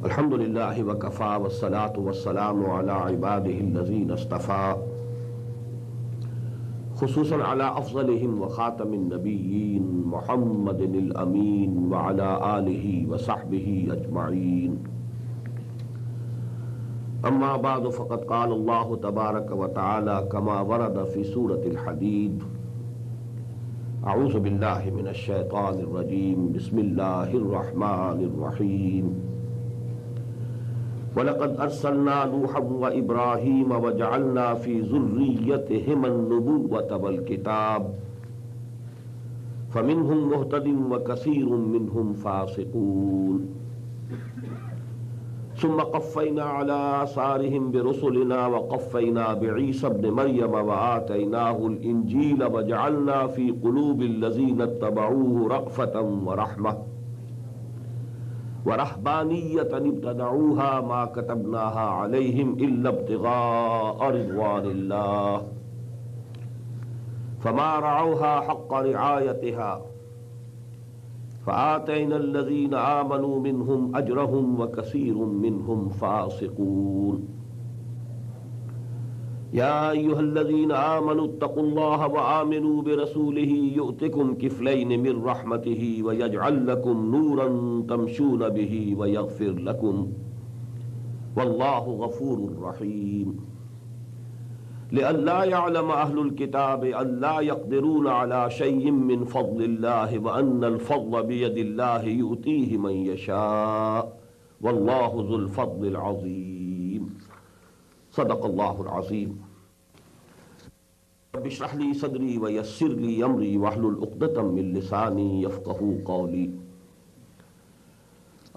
الحمد لله وكفى والصلاة والسلام على عباده الذين اصطفى خصوصا على أفضلهم وخاتم النبيين محمد الأمين وعلى آله وصحبه أجمعين. أما بعد فقد قال الله تبارك وتعالى كما ورد في سورة الحديد: أعوذ بالله من الشيطان الرجيم بسم الله الرحمن الرحيم. ولقد أرسلنا نوحا وإبراهيم وجعلنا في ذريتهما النبوة والكتاب فمنهم مهتد وكثير منهم فاسقون ثم قفينا على آثارهم برسلنا وقفينا بعيسى ابن مريم وآتيناه الإنجيل وجعلنا في قلوب الذين اتبعوه رأفة ورحمة ورهبانية ابتدعوها ما كتبناها عليهم إلا ابتغاء رضوان الله فما رعوها حق رعايتها فآتينا الذين آمنوا منهم أجرهم وكثير منهم فاسقون. يا أيها الذين آمنوا اتقوا الله وآمنوا برسوله يؤتكم كفلين من رحمته ويجعل لكم نورا تمشون به ويغفر لكم والله غفور رحيم. لئلا يعلم أهل الكتاب أن لا يقدرون على شيء من فضل الله وأن الفضل بيد الله يؤتيه من يشاء والله ذو الفضل العظيم. صدق الله العظيم. رب اشرح لي صدري ويسر لي أمري واحلل عقدة من لساني يفقهوا قولي.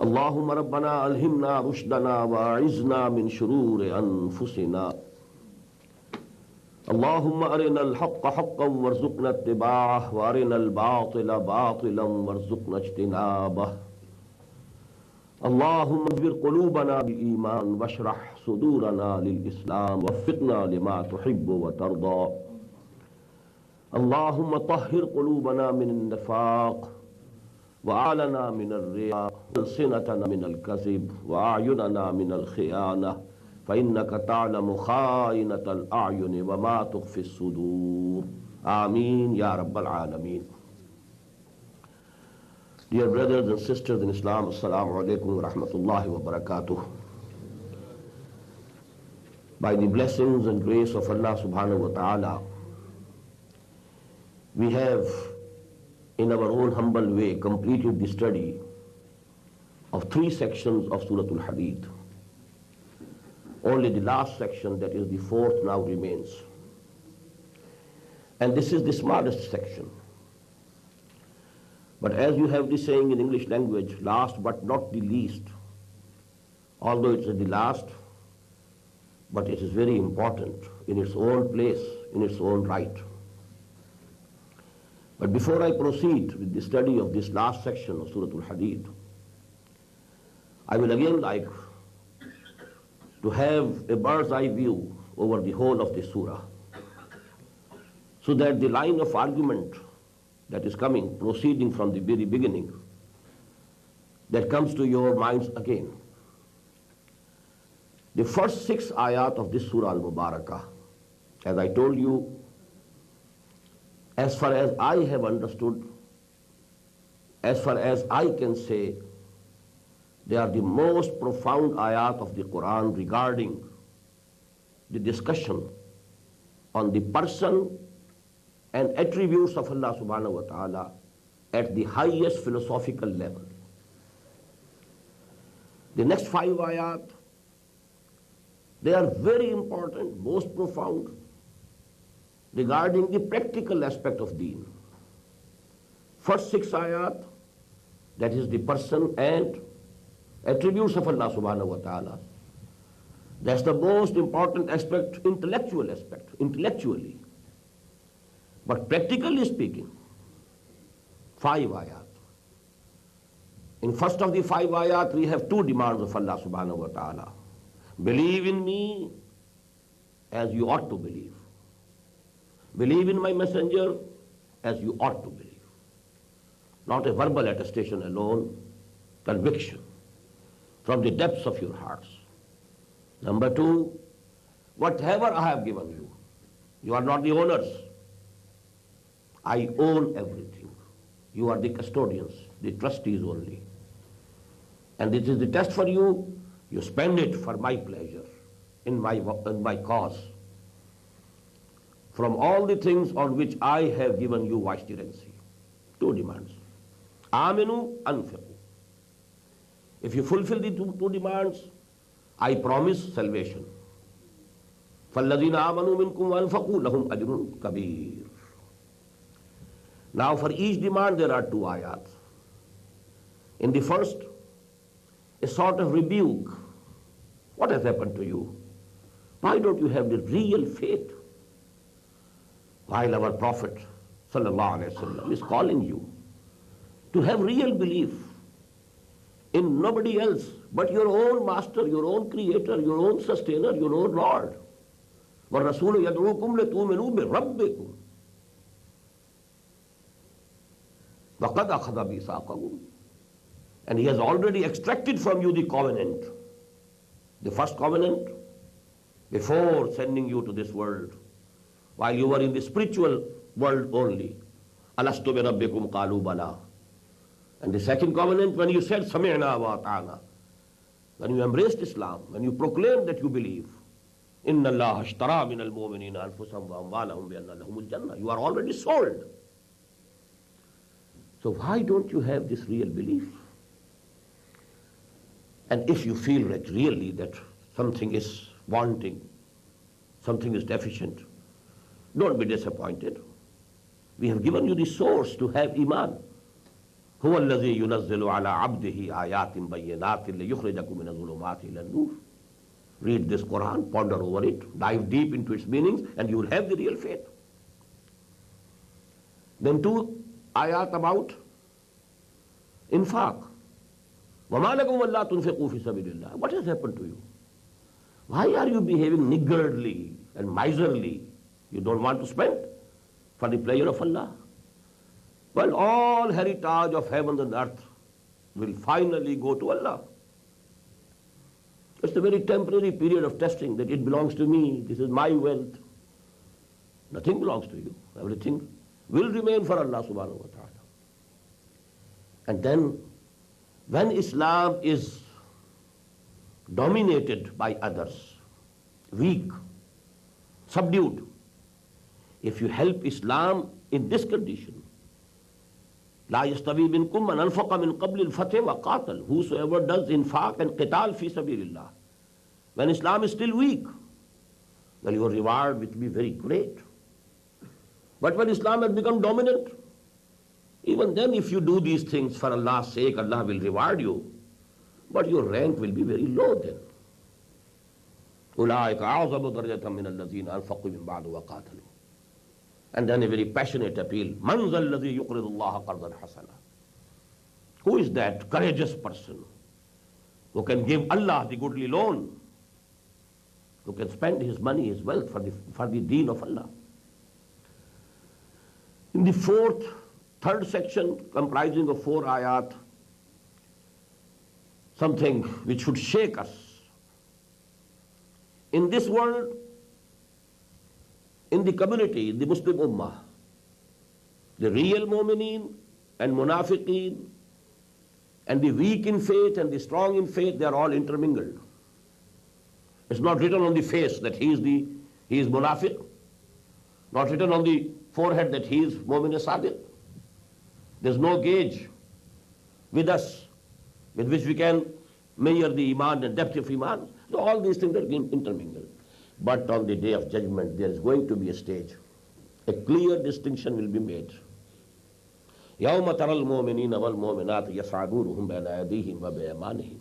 اللهم ربنا ألهمنا رشدنا وأعذنا من شرور أنفسنا. اللهم أرنا الحق حقا وارزقنا اتباعه وأرنا الباطل باطلا وارزقنا اجتنابه. اللهم اجبر قلوبنا بالإيمان واشرح صدورنا للإسلام ووفقنا لما تحب وترضى. اللهم طهر قلوبنا من النفاق وأعلنا من الرياء وألسنتنا من الكذب وأعيننا من الخيانة فإنك تعلم خائنة الأعين وما تخفي الصدور. آمين يا رب العالمين. Dear brothers and sisters in Islam, Assalamu alaikum wa rahmatullahi wa barakatuh. By the blessings and grace of Allah subhanahu wa ta'ala, we have in our own humble way completed the study of 3 sections of Surat Hadeed. Only the last section, that is the 4th, now remains. And this is the smallest section. But as you have the saying in English language, last but not the least, although it's the last, but it is very important in its own place, in its own right. But before I proceed with the study of this last section of Surah Al-Hadeed, I will again like to have a bird's eye view over the whole of the surah, so that the line of argument that is coming, proceeding from the very beginning, that comes to your minds again. The first 6 ayat of this surah al-Mubarakah, as I told you, as far as I have understood, as far as I can say, they are the most profound ayat of the Quran regarding the discussion on the person and attributes of Allah subhanahu wa ta'ala at the highest philosophical level. The next 5 ayat, they are very important, most profound, regarding the practical aspect of deen. First 6 ayat, that is the person and attributes of Allah subhanahu wa ta'ala. That's the most important aspect, intellectually. But practically speaking, 5 ayat. In first of the 5 ayat, we have 2 demands of Allah subhanahu wa ta'ala. Believe in me as you ought to believe. Believe in my messenger as you ought to believe. Not a verbal attestation alone, conviction from the depths of your hearts. Number two, whatever I have given you, you are not the owners. I own everything. You are the custodians, the trustees only. And this is the test for you. You spend it for my pleasure, in my cause. From all the things on which I have given you vicegerency. Two demands. Aminu anfiqu. If you fulfill the two demands, I promise salvation. فَالَّذِينَ آمَنُوا مِنْكُمْ وَأَنْفَقُوا لَهُمْ أَجْرٌ كَبِيرٌ. Now for each demand there are two ayats. In the first, a sort of rebuke. What has happened to you? Why don't you have the real faith? While our Prophet ﷺ is calling you to have real belief in nobody else but your own master, your own creator, your own sustainer, your own Lord. وَالرَّسُولُ يَدْعُوكُمْ لِتُؤْمِنُوا بِرَبِّكُمْ وَقَدْ أَخَذَ مِيثَاقَكُمْ. And he has already extracted from you the covenant. The first covenant, before sending you to this world, while you were in the spiritual world only. أَلَسْتُ بِرَبِّكُمْ قَالُوا بَلَا. And the second covenant, when you said سَمِعْنَا وَأَطَعْنَا, when you embraced Islam, when you proclaimed that you believe, إِنَّ اللَّهَ اشْتَرَى مِنَ الْمُؤْمِنِينَ أَنفُسَهُمْ وَأَمْوَالَهُمْ بِأَنَّ لَهُمُ الْجَنَّةَ. You are already sold. So why don't you have this real belief? And if you feel that really that something is wanting, something is deficient, don't be disappointed. We have given you the source to have iman. هُوَ الَّذِي يُنَزِّلُ عَلَىٰ عَبْدِهِ آيَاتٍ بَيِّنَاتٍ لِيُخْرِجَكُم مِّنَ الظُّلُمَاتِ إِلَى النُّورِ. Read this Quran, ponder over it, dive deep into its meanings, and you will have the real faith. Then two ayat about infaq. وَمَا لَكُمْ وَلَّا تُنْفِقُوا فِي سَبِيلِ اللَّهِ. What has happened to you? Why are you behaving niggardly and miserly? You don't want to spend for the pleasure of Allah. Well, all heritage of heaven and earth will finally go to Allah. It's a very temporary period of testing that it belongs to me, this is my wealth. Nothing belongs to you. Everything will remain for Allah subhanahu wa ta'ala. And then when Islam is dominated by others, weak, subdued, if you help Islam in this condition, لا يستوي منكم من أنفق من قبل الفتح وقاتل. Whosoever does infaq and qital fi sabilillah, when Islam is still weak, well, your reward will be very great. But when Islam has become dominant, even then if you do these things for Allah's sake, Allah will reward you. But your rank will be very low then. أولئك أعظم درجة من الذين أنفقوا من بعد وقاتلوا. And then a very passionate appeal. مَنْ ذَا الَّذِي يُقْرِضُ اللَّهَ قَرْضًا حَسَنًا. Who is that courageous person who can give Allah the goodly loan, who can spend his money, his wealth for the deen of Allah? In the third section, comprising of 4 ayat, something which should shake us. In this world, in the community, in the Muslim Ummah, the real mu'mineen and munafiqeen and the weak in faith and the strong in faith, they are all intermingled. It's not written on the face that he is munafiq, not written on the forehead that he is mu'min sadiq. There's no gauge with us with which we can measure the iman and depth of iman. So all these things are intermingled. But on the day of judgment, there is going to be a stage. A clear distinction will be made. يَوْمَ تَرَى الْمُؤْمِنِينَ وَالْمُؤْمِنَاتِ يَسْعَى نُورُهُمْ بَيْنَ أَيْدِيهِمْ وَبِأَيْمَانِهِمْ.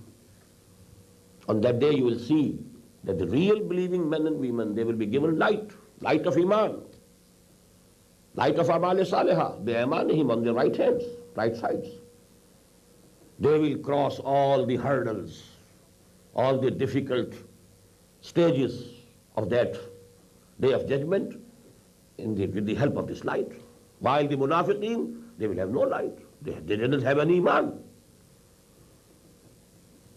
On that day you will see that the real believing men and women, they will be given light of iman, light of amal salihah, بِأَيْمَانِهِمْ, on their right hands, right sides. They will cross all the hurdles, all the difficult stages of that day of judgment with the help of this light. While the munafiqeen, they will have no light. They didn't have any iman.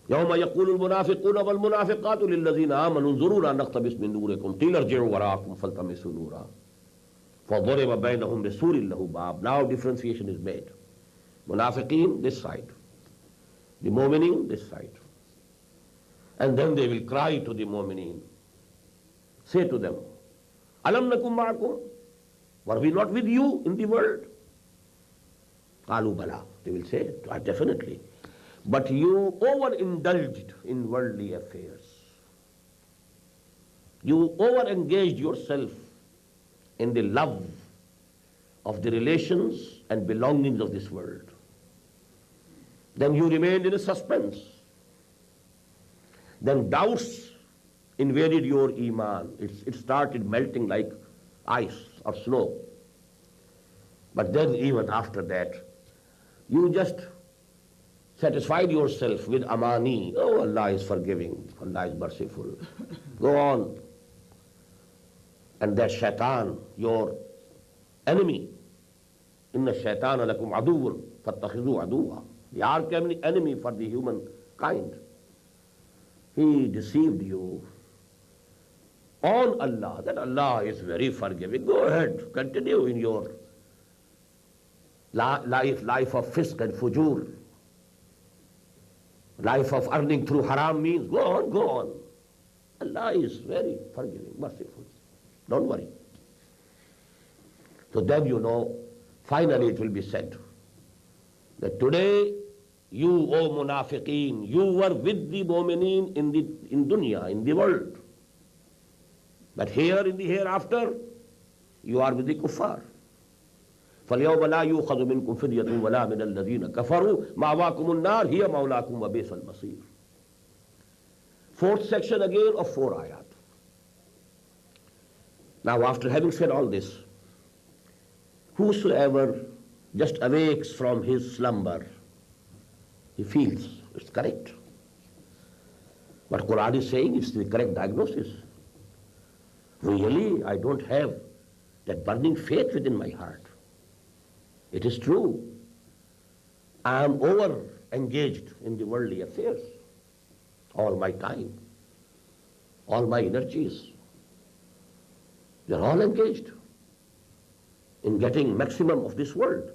يوم يقول المنافقون والمنافقات للذين آمنوا انظرونا نقتبس من نوركم قيل ارجعوا وراءكم فالتمسوا نورا فضرب بينهم بسور له باب. Now differentiation is made. Munafiqeen this side, the mu'mineen this side. And then they will cry to the mu'mineen. Say to them, Alam nakum ma'akum? Were we not with you in the world? Qalu bala. They will say, definitely. But you overindulged in worldly affairs. You overengaged yourself in the love of the relations and belongings of this world. Then you remained in a suspense. Then doubts invaded your iman. It started melting like ice or snow. But then even after that, you just satisfied yourself with amani. Oh, Allah is forgiving, Allah is merciful. Go on. And that shaitan, your enemy, inna shaitana lakum aduwwun fattakhidhu aduwwa, the arch enemy for the humankind, he deceived you on Allah, that Allah is very forgiving. Go ahead, continue in your life of fisk and fujur, life of earning through haram means. Go on, go on. Allah is very forgiving, merciful. Don't worry. So then you know, finally it will be said that today you, O munafiqeen, you were with the mu'mineen in dunya, in the world. But here in the hereafter, you are with the kuffar. فَالْيَوْمَ لَا يُؤْخَذُ مِنْكُمْ فِدْيَةٌ وَلَا مِنَ الَّذِينَ كَفَرُوا مَأْوَاكُمُ النَّارُ هِيَ مَوْلَاكُمْ وَبِئْسَ الْمَصِيرُ. Fourth section again of 4 ayat. Now after having said all this, whosoever just awakes from his slumber, he feels it's correct. What Quran is saying is the correct diagnosis. Really, I don't have that burning faith within my heart. It is true. I am over engaged in the worldly affairs. All my time, all my energies, they are all engaged in getting maximum of this world.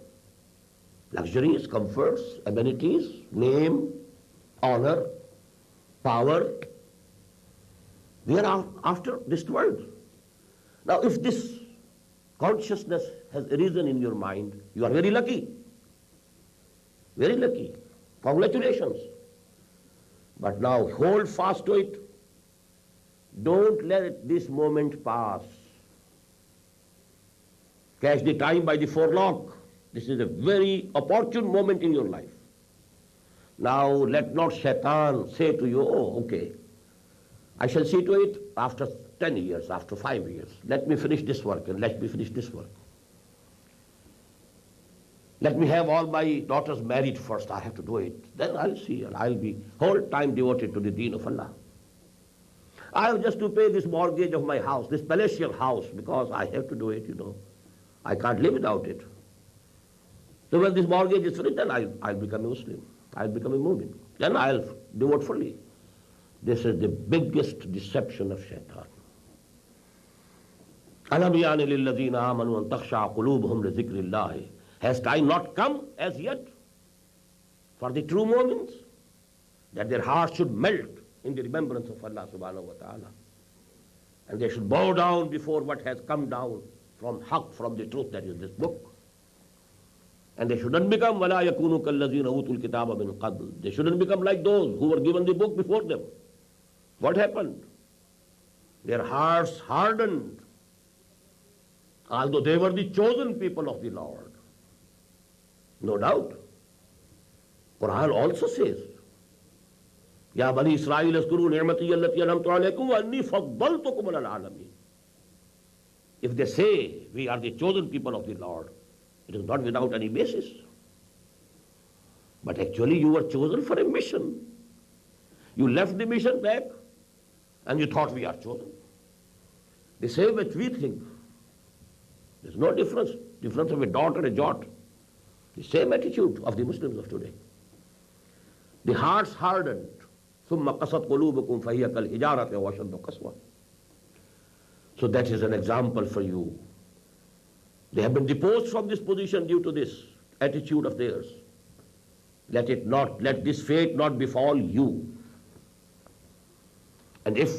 Luxuries, comforts, amenities, name, honor, power. We are after this world. Now if this consciousness has arisen in your mind, you are very lucky. Very lucky. Congratulations. But now hold fast to it. Don't let this moment pass. Catch the time by the forelock. This is a very opportune moment in your life. Now let not shaitan say to you, oh, okay, I shall see to it after 10 years, after 5 years. Let me finish this work and let me finish this work. Let me have all my daughters married first. I have to do it. Then I'll see, and I'll be whole time devoted to the deen of Allah. I have just to pay this mortgage of my house, this palatial house, because I have to do it, you know. I can't live without it. So when this mortgage is finished, then I'll become a Muslim. I'll become a mu'min. Then I'll devote fully. This is the biggest deception of shaitan. أَلَمْ يَعْنِ لِلَّذِينَ آمَنُوا أَن تَخْشَعَ قُلُوبُهُمْ لِذِكْرِ اللَّهِ. Has time not come as yet for the true moments that their hearts should melt in the remembrance of Allah subhanahu wa ta'ala, and they should bow down before what has come down from haqq, from the truth, that is this book. And they shouldn't become وَلَا يَكُونُوا كَالَّذِينَ أُوتُوا الْكِتَابَ مِنْ قَبْلِ. They shouldn't become like those who were given the book before them. What happened? Their hearts hardened, although they were the chosen people of the Lord. No doubt. Quran also says, Ya Bani Israel azkuru ni'mati allati an'amtu alaykum wa anni faddaltukum 'ala al-'alamin. If they say we are the chosen people of the Lord, it is not without any basis. But actually you were chosen for a mission. You left the mission back and you thought we are chosen. The same which we think. There's no difference. Difference of a dot or a jot. The same attitude of the Muslims of today. The hearts hardened. ثم قست قلوبكم فهي كالحجارة وأشد قسوة. So that is an example for you. They have been deposed from this position due to this attitude of theirs. Let this fate not befall you. And if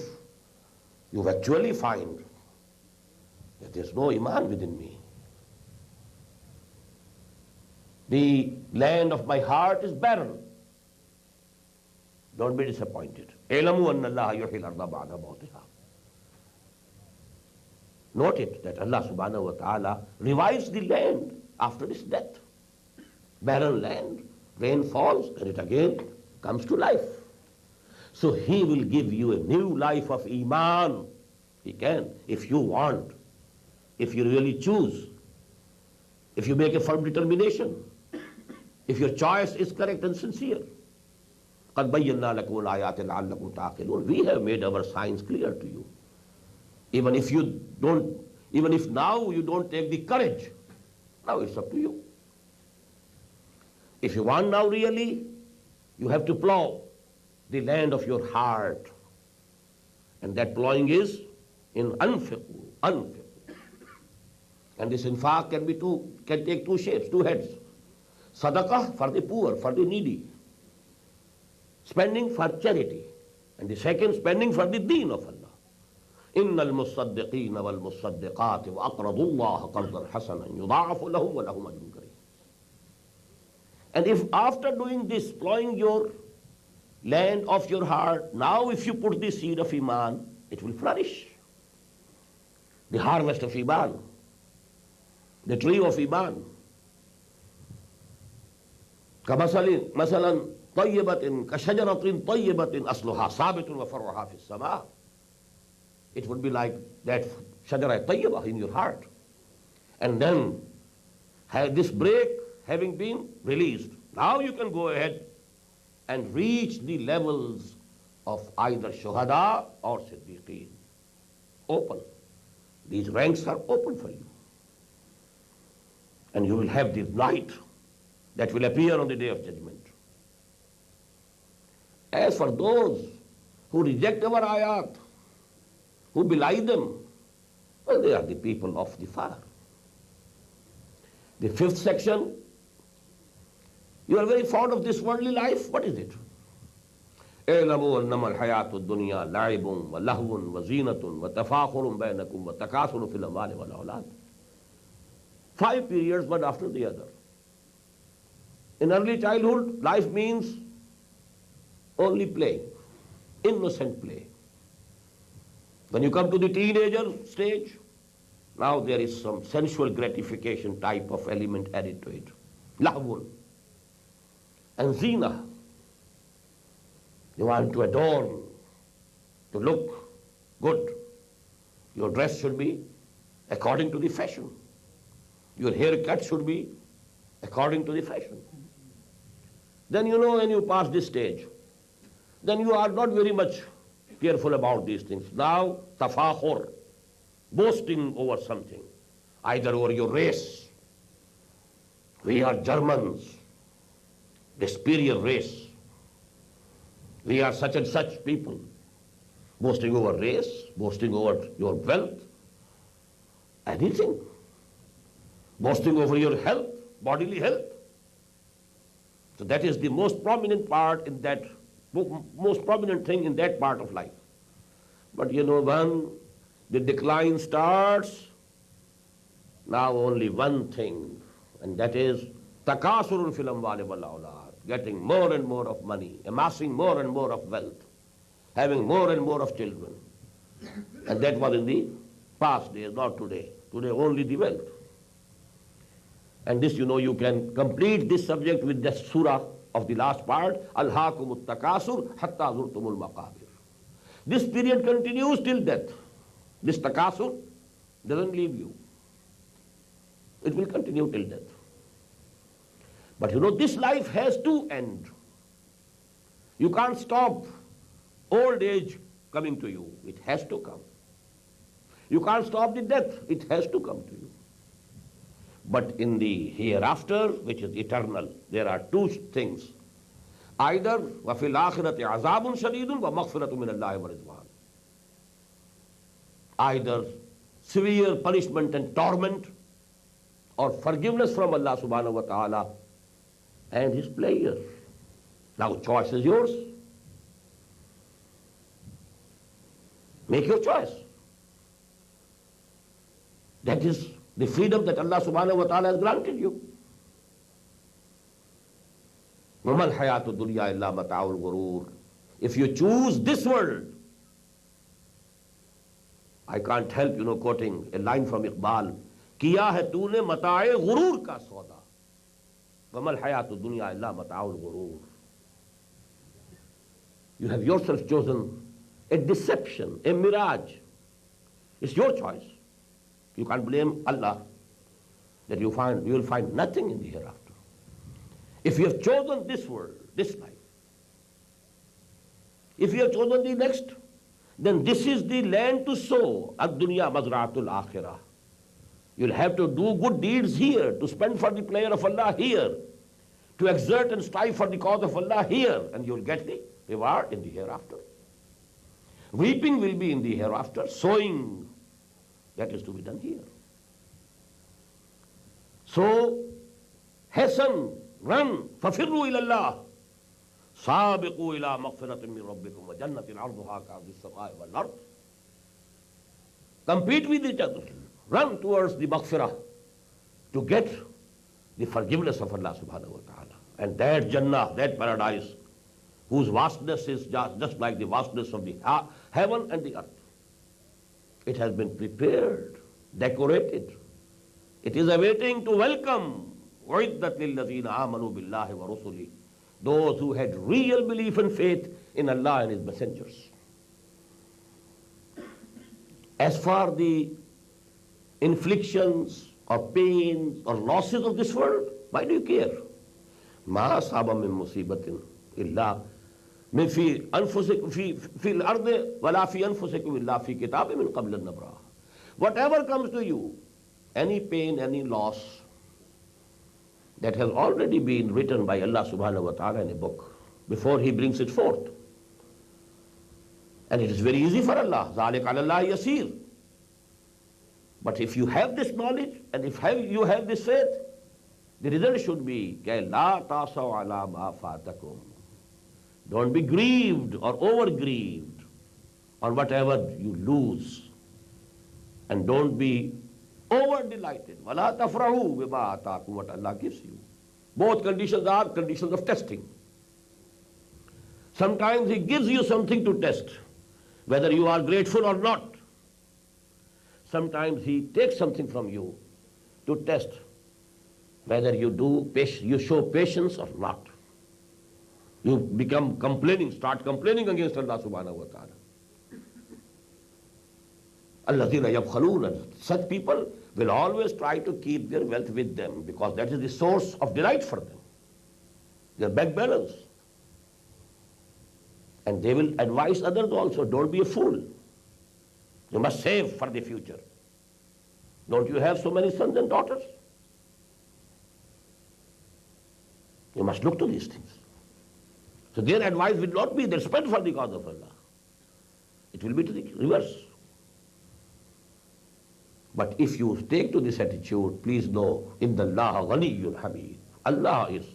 you actually find that there's no iman within me, the land of my heart is barren, don't be disappointed. اعلموا أن الله يحيي الأرض بعد موتها. Note it that Allah subhanahu wa ta'ala revives the land after its death. Barren land, rain falls and it again comes to life. So He will give you a new life of iman. He can, if you want, if you really choose, if you make a firm determination, if your choice is correct and sincere. قَدْ بَيَّنَّا لَكُمُ الْآيَاتِ لَعَلَّكُمْ تَعْقِلُونَ. We have made our signs clear to you. Even if now you don't take the courage, now it's up to you. If you want now really, you have to plow the land of your heart. And that plowing is in anfiqu. And this infaq can take two shapes, two heads. Sadaqah for the poor, for the needy. Spending for charity. And the second, spending for the deen of Allah. إِنَّ الْمُصَّدِّقِينَ وَالْمُصَّدِّقَاتِ وَأَقْرَضُوا اللَّهَ قَرْضًا حَسَنًا يُضَاعَفُ لَهُمْ وَلَهُمْ أَجْرٌ كَرِيمٌ. And if after doing this, plowing your land of your heart, now if you put the seed of iman, it will flourish. The harvest of iman, the tree of iman. كَمَثَلٍ طَيِّبَةٍ كَشَجَرَةٍ طَيِّبَةٍ أَصْلُهَا ثَابِتٌ وَفَرْعُهَا فِي السَّمَاءِ. It would be like that shajara tayyibah in your heart. And then, this break having been released, now you can go ahead and reach the levels of either shuhada or siddiqeen. Open. These ranks are open for you. And you will have the light that will appear on the day of judgment. As for those who reject our ayat, who belie them, well, they are the people of the fire. The fifth section, you are very fond of this worldly life. What is it? اعلموا أنما الحياة الدنيا لعب ولهو وزينة وتفاخر بينكم وتكاثر في الأموال والأولاد. 5 periods, one after the other. In early childhood, life means only play, innocent play. When you come to the teenager stage, now there is some sensual gratification type of element added to it. Lahwun. And zina. You want to adorn, to look good. Your dress should be according to the fashion. Your haircut should be according to the fashion. Then when you pass this stage, then you are not very much careful about these things. Now, tafakhur, boasting over something, either over your race. We are Germans, the superior race. We are such and such people. Boasting over race, boasting over your wealth, anything. Boasting over your health, bodily health. So that is the most prominent part in that, most prominent thing in that part of life. But when the decline starts, now only one thing, and that is takasurun fil amwali wal awlad, getting more and more of money, amassing more and more of wealth, having more and more of children. And that was in the past days, not today. Today only the wealth. And this, you can complete this subject with the surah of the last part, Alhaakumut takasur hatta zurtumul maqabir. This period continues till death. This takasur doesn't leave you. It will continue till death. But this life has to end. You can't stop old age coming to you. It has to come. You can't stop the death. It has to come to you. But in the hereafter, which is eternal, there are two things. Either وَفِي الْآخِرَةِ عَذَابٌ شَدِيدٌ وَمَغْفِرَةٌ مِّنَ اللَّهِ وَرِضْوَانٌ. Either severe punishment and torment, or forgiveness from Allah subhanahu wa ta'ala and His pleasure. Now choice is yours. Make your choice. That is the freedom that Allah subhanahu wa ta'ala has granted you. وَمَا الْحَيَاةُ الدُّنْيَا إِلَّا مَتَاعُ الْغُرُورِ. If you choose this world, I can't help, quoting a line from Iqbal, کیا ہے تو نے متاع غرور کا سودا وَمَا الْحَيَاةُ الدُّنْيَا إِلَّا مَتَاعُ الْغُرُورِ. You have yourself chosen a deception, a mirage. It's your choice. You can't blame Allah that you will find nothing in the hereafter. If you have chosen this world, this life, if you have chosen the next, then this is the land to sow. Ad-dunya mazra'atul akhirah. You'll have to do good deeds here, to spend for the pleasure of Allah here, to exert and strive for the cause of Allah here, and you'll get the reward in the hereafter. Weeping will be in the hereafter, sowing, that is to be done here. So, hasten, run, فَفِرُّوا إِلَى اللَّهِ سَابِقُوا إِلَى مَغْفِرَةٍ مِّن رَبِّكُمْ وَجَنَّةٍ عَرْضُهَا كَعَرْضِ السَّمَاءِ وَالْأَرْضِ. Compete with each other. Run towards the maghfirah to get the forgiveness of Allah subhanahu wa ta'ala. And that Jannah, that paradise, whose vastness is just like the vastness of the heaven and the earth. It has been prepared, decorated. It is awaiting to welcome وَعِدَّتْ لِلَّذِينَ آمَنُوا بِاللَّهِ وَرُسُلِهِ, those who had real belief and faith in Allah and His messengers. As for the inflictions or pains or losses of this world, why do you care? مَا أَصَابَ مِن مُصِيبَةٍ إِلَّا مِن فِي أَنفُسِكُمْ فِي الْأَرْضِ وَلَا فِي أَنفُسِكُمْ إِلَّا فِي كِتَابٍ مِّن قَبْلِ أَن نَبْرَأَهَا. Whatever comes to you, any pain, any loss, that has already been written by Allah subhanahu wa ta'ala in a book before He brings it forth. And it is very easy for Allah. ذَلِكَ عَلَى اللَّهِ يَسِيرٌ. But if you have this knowledge and if you have this faith, the result should be لَا تَعْصَوْا عَلَى مَا فَاتَكُمْ. Don't be grieved or over-grieved on whatever you lose. And don't be over-delighted. وَلَا تَفْرَحُوا بِمَا آتَاكُمْ, what Allah gives you. Both conditions are conditions of testing. Sometimes He gives you something to test, whether you are grateful or not. Sometimes He takes something from you to test whether you show patience or not. You become complaining, start complaining against Allah subhanahu wa ta'ala. الَّذِينَ يَبْخَلُونَ. Such people will always try to keep their wealth with them because that is the source of delight for them. Their bank balance. And they will advise others also, don't be a fool. You must save for the future. Don't you have so many sons and daughters? You must look to these things. So their advice will not be their spend for the cause of Allah. It will be to the reverse. But if you take to this attitude, please know, إِنَّ اللَّهَ غَنِيٌّ حَمِيدٌ. Allah is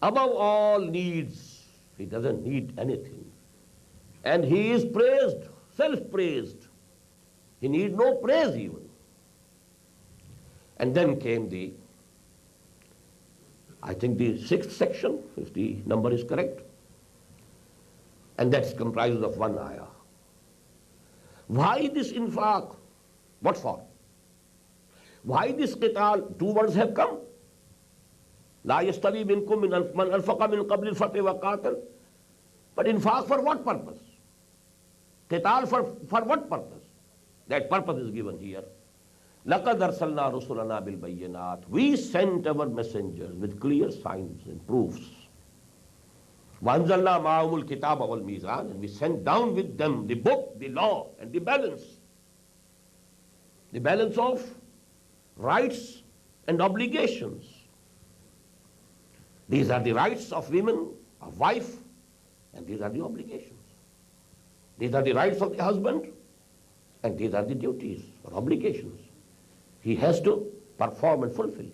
above all needs. He doesn't need anything. And He is praised, self-praised. He needs no praise even. And then came I think the 6th section, if the number is correct. And that comprises of one ayah. Why this infaq? What for? Why this qital? Two words have come. لا يستوي منكم من أنفق من قبل الفتح وقاتل. But infaq for what purpose? Qital for what purpose? That purpose is given here. لَقَدْ أَرْسَلْنَا رُسُلَنَا بِالْبَيِّنَاتِ. We sent our messengers with clear signs and proofs. وَأَنزَلْنَا مَعَهُمُ الْكِتَابَ وَالْمِيزَانَ. And we sent down with them the book, the law, and the balance. The balance of rights and obligations. These are the rights of women a wife, and these are the obligations. These are the rights of the husband, and these are the duties or obligations he has to perform and fulfill.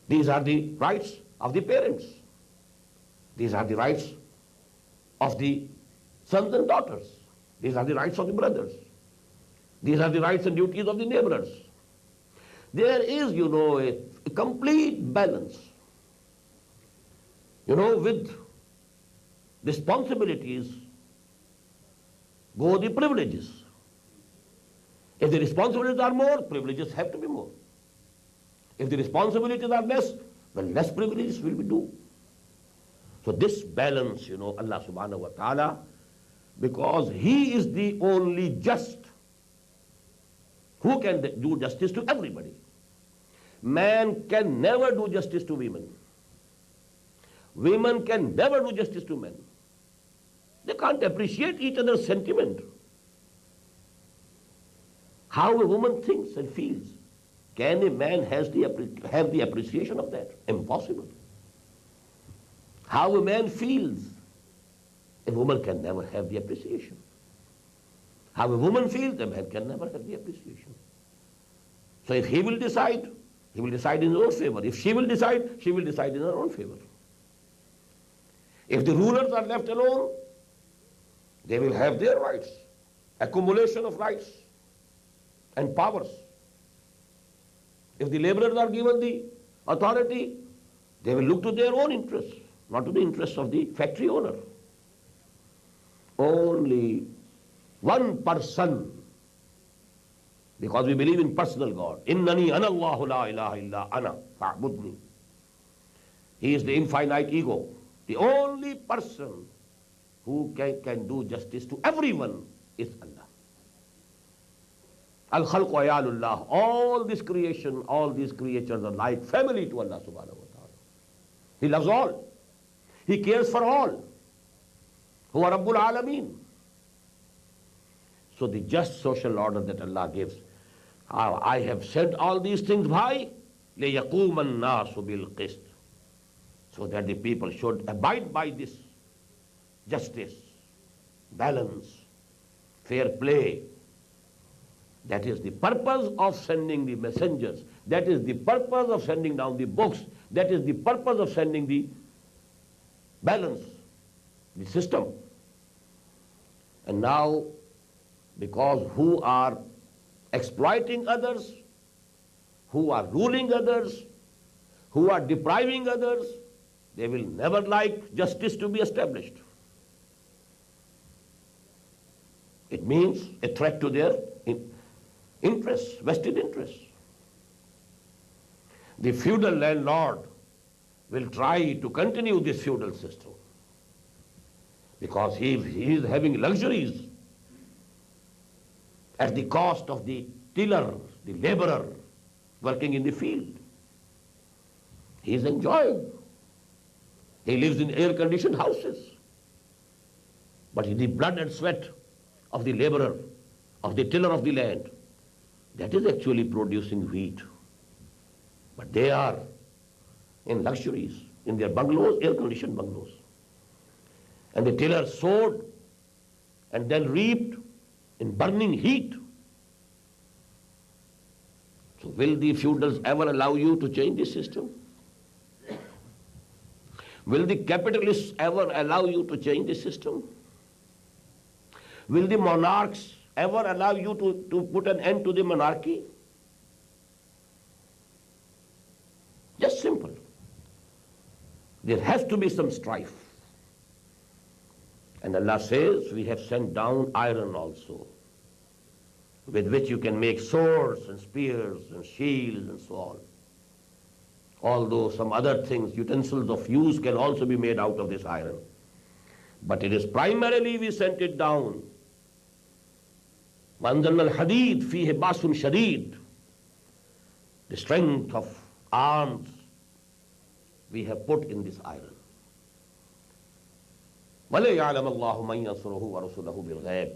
These are the rights of the parents. These are the rights of the sons and daughters. These are the rights of the brothers. These are the rights and duties of the neighbors. There is, a complete balance. With responsibilities go the privileges. If the responsibilities are more, privileges have to be more. If the responsibilities are less, well, less privileges will be due. So this balance, Allah subhanahu wa ta'ala, because He is the only just who can do justice to everybody. Man can never do justice to women. Women can never do justice to men. They can't appreciate each other's sentiment. How a woman thinks and feels, can a man have the appreciation of that? Impossible. How a man feels, a woman can never have the appreciation. How a woman feels, a man can never have the appreciation. So if he will decide in his own favor. If she will decide in her own favor. If the rulers are left alone, they will have their rights, accumulation of rights and powers. If the laborers are given the authority, they will look to their own interests, not to the interests of the factory owner. Only one person, because we believe in personal God. Innani ana Allahu la ilaha illa ana fa'budni. He is the infinite ego. The only person who can do justice to everyone is Allah. Al-Khalqu ayalullah. All this creation, all these creatures are like family to Allah subhanahu wa ta'ala. He loves all. He cares for all. Huwa Rabbul Alameen. So the just social order that Allah gives, I have said all these things, why? لِيَقُومَ النَّاسُ بِالْقِسْطِ. So that the people should abide by this justice, balance, fair play. That is the purpose of sending the messengers. That is the purpose of sending down the books. That is the purpose of sending the balance, the system. And now, because who are exploiting others, who are ruling others, who are depriving others, they will never like justice to be established. It means a threat to their interests, vested interests. The feudal landlord will try to continue this feudal system because he is having luxuries at the cost of the tiller, the laborer working in the field. He is enjoying. He lives in air-conditioned houses. But in the blood and sweat of the laborer, of the tiller of the land, that is actually producing wheat. But they are in luxuries, in their bungalows, air-conditioned bungalows. And the tiller sowed and then reaped in burning heat. So will the feudals ever allow you to change this system? Will the capitalists ever allow you to change the system? Will the monarchs ever allow you to put an end to the monarchy? Just simple. There has to be some strife. And Allah says, we have sent down iron also, with which you can make swords and spears and shields and so on. Although some other things, utensils of use, can also be made out of this iron. But it is primarily we sent it down. وَأَنزَلْنَا الْحَدِيدِ فِيهِ بَأْسٌ شَدِيدٌ. The strength of arms we have put in this iron. وَلَيَعْلَمَ اللَّهُ مَنْ يَنْصُرُهُ وَرُسُلَهُ بِالْغَيْبِ.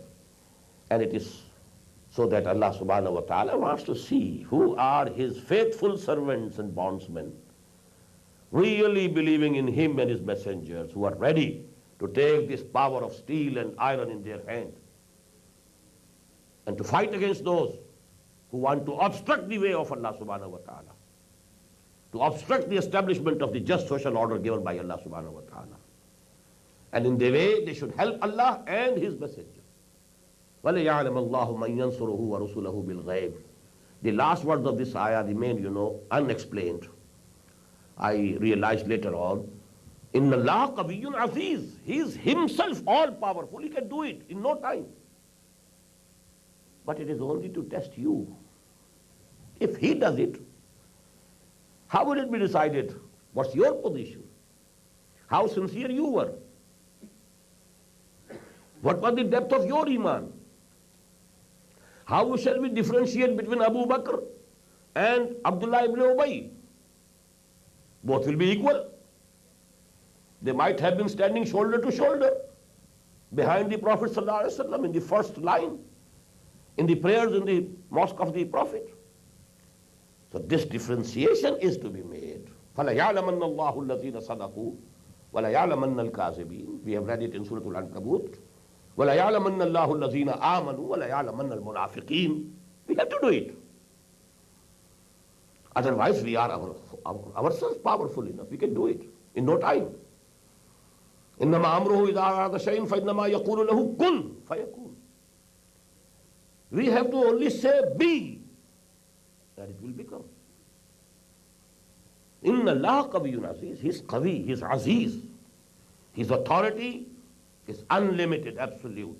And it is so that Allah subhanahu wa ta'ala wants to see who are His faithful servants and bondsmen, really believing in him and his messengers, who are ready to take this power of steel and iron in their hand and to fight against those who want to obstruct the way of Allah subhanahu wa ta'ala, to obstruct the establishment of the just social order given by Allah subhanahu wa ta'ala. And in the way they should help Allah and his messenger. وَلَيَعْلَمَ اللَّهُ مَنْ يَنْصُرُهُ وَرُسُلَهُ بِالْغَيْبِ. The last words of this ayah remain, unexplained. I realized later on, Inna Allah qawiyyun aziz. He is himself all powerful. He can do it in no time. But it is only to test you. If he does it, how will it be decided? What's your position? How sincere you were? What was the depth of your iman? How shall we differentiate between Abu Bakr and Abdullah ibn Ubay? Both will be equal. They might have been standing shoulder to shoulder behind the Prophet ﷺ in the first line, in the prayers in the mosque of the Prophet. So this differentiation is to be made. فَلَيَعْلَمَنَّ اللَّهُ الَّذِينَ صَدَقُوا وَلَيَعْلَمَنَّ الْكَاذِبِينَ. We have read it in Surah Al-Ankabut. وَلَيَعْلَمَنَّ اللَّهُ الَّذِينَ آمَنُوا وَلَيَعْلَمَنَّ الْمُنَافِقِينَ. We have to do it. Otherwise we are ourselves powerful enough. We can do it in no time. إِنَّمَا أَمْرُهُ إِذَا أَرَادَ شَيْءًا فَإِنَّمَا يَقُولُ لَهُ كُن فَيَكُونُ. We have to only say be, and it will become. Inna Allah qawiyyun aziz. He is qawi, he is aziz. His authority is unlimited, absolute.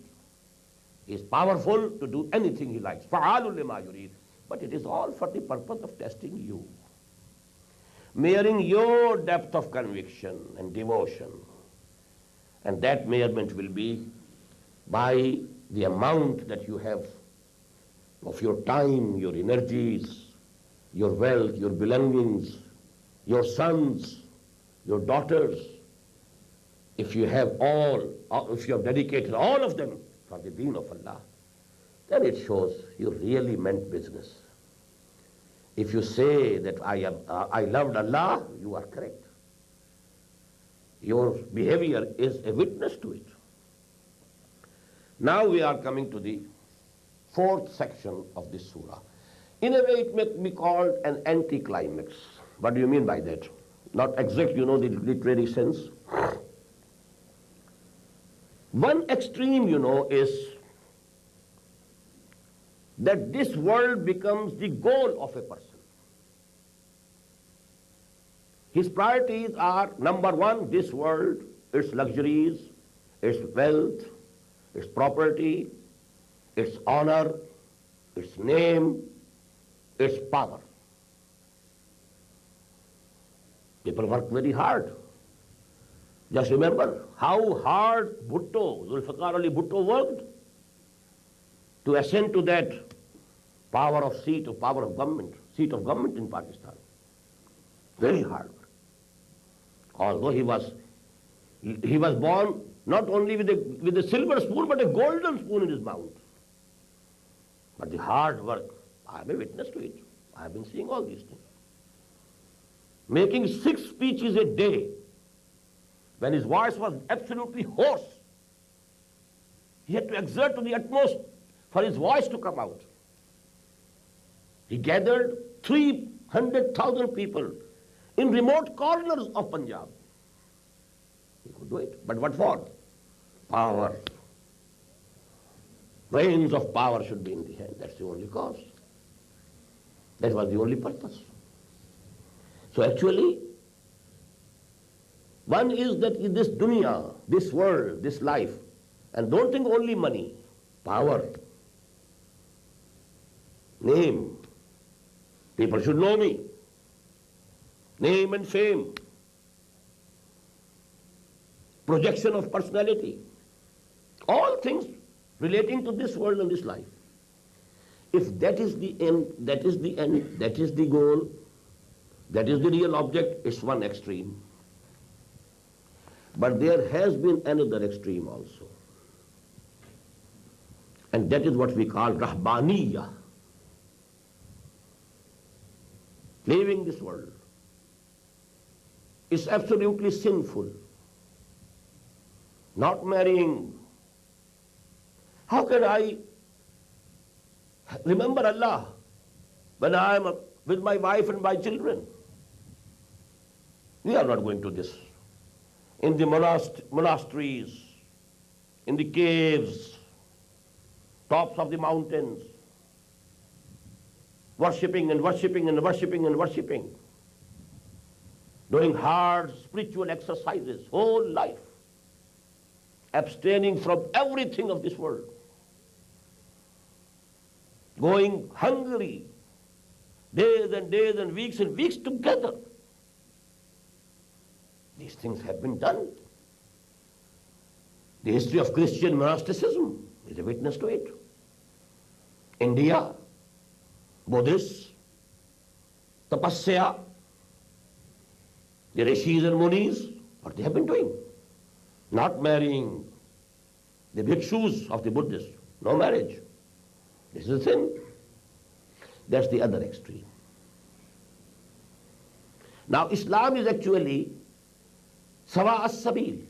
He is powerful to do anything he likes. فَعَالٌ لِمَا يُرِيدُ. But it is all for the purpose of testing you, measuring your depth of conviction and devotion. And that measurement will be by the amount that you have of your time, your energies, your wealth, your belongings, your sons, your daughters. If you have if you have dedicated all of them for the deen of Allah, then it shows you really meant business. If you say that I loved Allah, you are correct. Your behavior is a witness to it. Now we are coming to the fourth section of this surah. In a way it may be called an anticlimax. What do you mean by that? Not exact, the literary sense. One extreme, is that this world becomes the goal of a person. His priorities are, number one, this world, its luxuries, its wealth, its property, its honor, its name, its power. People work very hard. Just remember how hard Zulfikar Ali Bhutto worked to ascend to that seat of government in Pakistan. Very hard. Although he was born not only with a silver spoon, but a golden spoon in his mouth. But the hard work, I am a witness to it. I have been seeing all these things. Making 6 speeches a day, when his voice was absolutely hoarse. He had to exert to the utmost for his voice to come out. He gathered 300,000 people in remote corners of Punjab. He could do it. But what for? Power. Reins of power should be in the hand. That's the only cause. That was the only purpose. So actually, one is that in this dunya, this world, this life, and don't think only money, power, name. People should know me. Name and fame. Projection of personality. All things relating to this world and this life. If that is the end, that is the end, that is the goal, that is the real object, it's one extreme. But there has been another extreme also. And that is what we call Rahbaniyya. Leaving this world. It's absolutely sinful. Not marrying. How can I remember Allah when I am with my wife and my children? We are not going to this. In the monasteries, in the caves, tops of the mountains, worshipping and worshipping and worshipping and worshipping, doing hard spiritual exercises, whole life, abstaining from everything of this world, going hungry days and weeks together. These things have been done. The history of Christian monasticism is a witness to it. India, Buddhists, tapasya, the rishis and munis, what they have been doing. Not marrying the bhikshus of the Buddhists. No marriage. This is a sin. That's the other extreme. Now Islam is actually sawa as-sabil,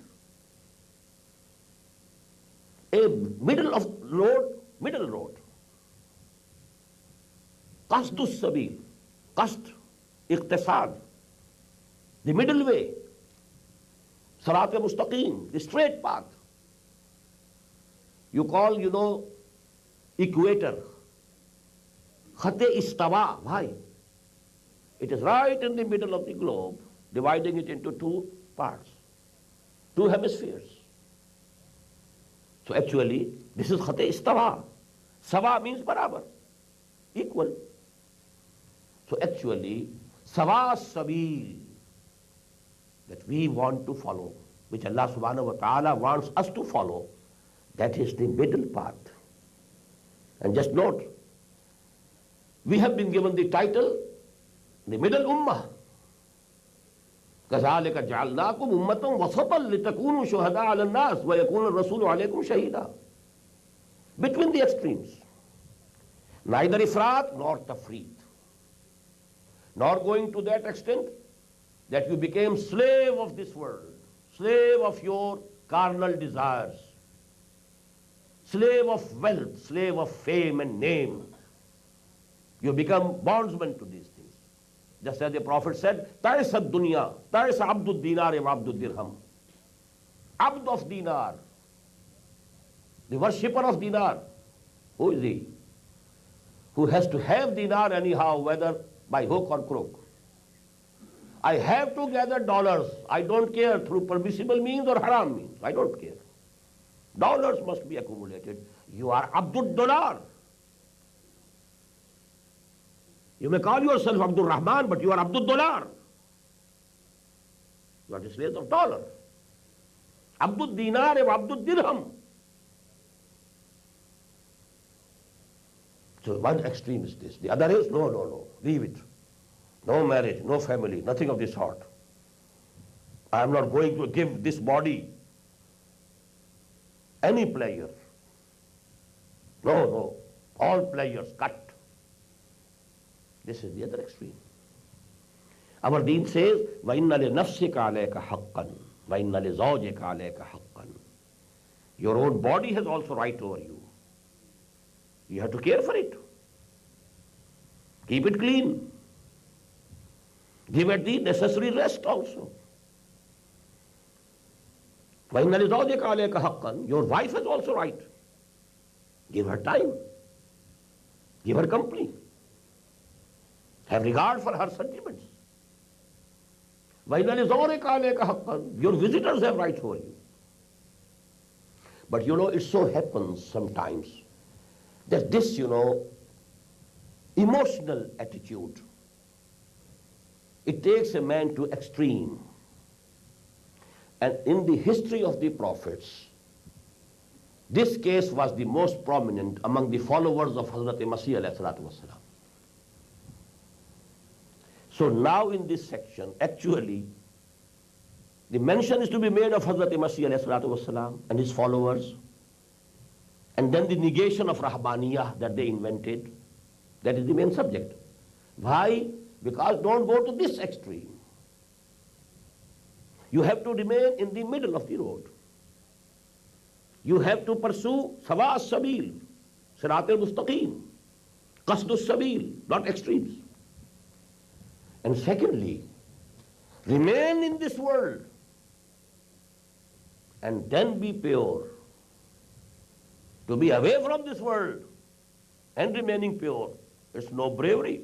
a middle road. Qasdus sabil, qasd, iqtisad, the middle way, sarat mustaqim, the straight path. You call, equator, khate istawa. Why? It is right in the middle of the globe, dividing it into two parts, two hemispheres. So actually, this is khate istawa. Sawa means barabar, equal. So actually, sawa sabil, that we want to follow, which Allah subhanahu wa ta'ala wants us to follow, that is the middle path. And just note, we have been given the title, the middle ummah. كَذَلِكَ جَعَلْنَاكُمْ أُمَّةً وَسَطًا لِتَكُونُوا شُهَدَاءَ عَلَى النَّاسِ وَيَكُونَ الرَّسُولُ عَلَيْكُمْ شَهِيدًا. Between the extremes. Neither ifrat nor tafreet. Nor going to that extent that you became slave of this world, slave of your carnal desires, slave of wealth, slave of fame and name. You become bondsman to these things. Just as the Prophet said, Ta'is ad-dunya, ta'is abdud dinar wa abdud dirham. Abd of dinar, the worshipper of dinar. Who is he? Who has to have dinar anyhow, whether by hook or crook. I have to gather dollars. I don't care through permissible means or haram means. I don't care. Dollars must be accumulated. You are Abdul Dollar. You may call yourself Abdul Rahman, but you are Abdul Dollar. You are the slave of dollar. Abdul Dinar and Abdul Dirham. So one extreme is this. The other is, no, leave it. No marriage, no family, nothing of this sort. I am not going to give this body any pleasure. No, all pleasures cut. This is the other extreme. Our deen says, وَإِنَّ لِنَفْسِكَ عَلَيْكَ حَقًّا وَإِنَّ لِزَوْجِكَ عَلَيْكَ حَقًّا. Your own body has also right over you. You have to care for it. Keep it clean. Give it the necessary rest also. وَإِنَّ لِزَوْجِكَ عَلَيْكَ حَقًّا. Your wife has also right. Give her time. Give her company. Have regard for her sentiments. وَإِنَّ لِزَوْجِكَ عَلَيْكَ حَقًّا. Your visitors have right over you. But it so happens sometimes that this, emotional attitude, it takes a man to extreme. And in the history of the prophets, this case was the most prominent among the followers of Hazrat Masih alayhi salatu wasalam. So now in this section, actually, the mention is to be made of Hazrat Masih alayhi salatu wasalam and his followers, and then the negation of Rahbaniyah that they invented. That is the main subject. Why? Because don't go to this extreme. You have to remain in the middle of the road. You have to pursue sawa as-sabil, sirat al-mustaqim, qasd as-sabil, not extremes. And secondly, remain in this world and then be pure. To be away from this world and remaining pure, it's no bravery.